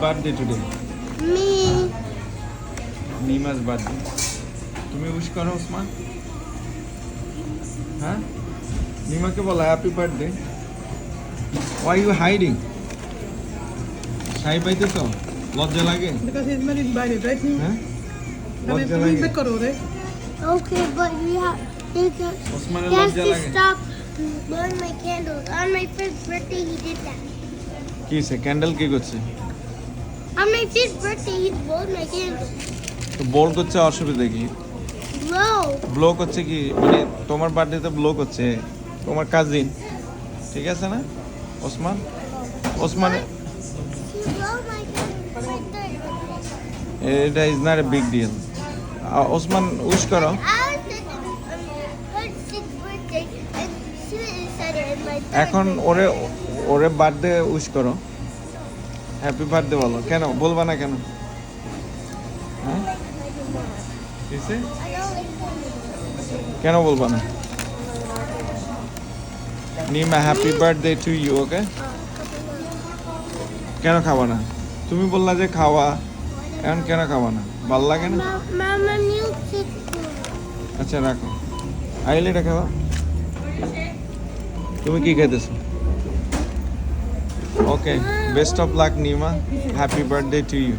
birthday today? Me. Nima's birthday. তুমি wish করো ওসমান? হ্যাঁ? নিমাকে বলো happy birthday. Why you hiding? শাই পাইতেছো? লজ্জা লাগে? Because he's not invited, right? হ্যাঁ? Come লজ্জা and লাগে? pick karo, right? Okay, but we have ওসমানের he has লজ্জা to লাগে? stop blowing my candles. On my fifth birthday, he did that. কি সে candle কি করছে? On my fifth birthday, he blowed my candles. তো বোল করছে অসুবিধা কি? Blow. ব্লো করছে কি মানে তোমার বার্থডেতে ব্লো করছে তোমার কাজিন ঠিক আছে না Osman Osman He blowed my candles on my third birthday. এটা is not a big deal Osman wish করো I was her sixth birthday, and she said it in my third এখন birthday. ওরে ওরে বার্থডে উইশ করো হ্যাপি বার্থডে বলো কেন বলবা না কেন হ্যাঁ কিসে I don't like candles. কেন বলবা না Nima happy birthday to you okay কেন খাবা না তুমি বললা যে খাওয়া এখন কেন খাবা না ভাল লাগে না Mama, milk is আচ্ছা রাখো আইলে এটা খাওয়া তুমি কি খাইতেছো okay best of luck Nima happy birthday to you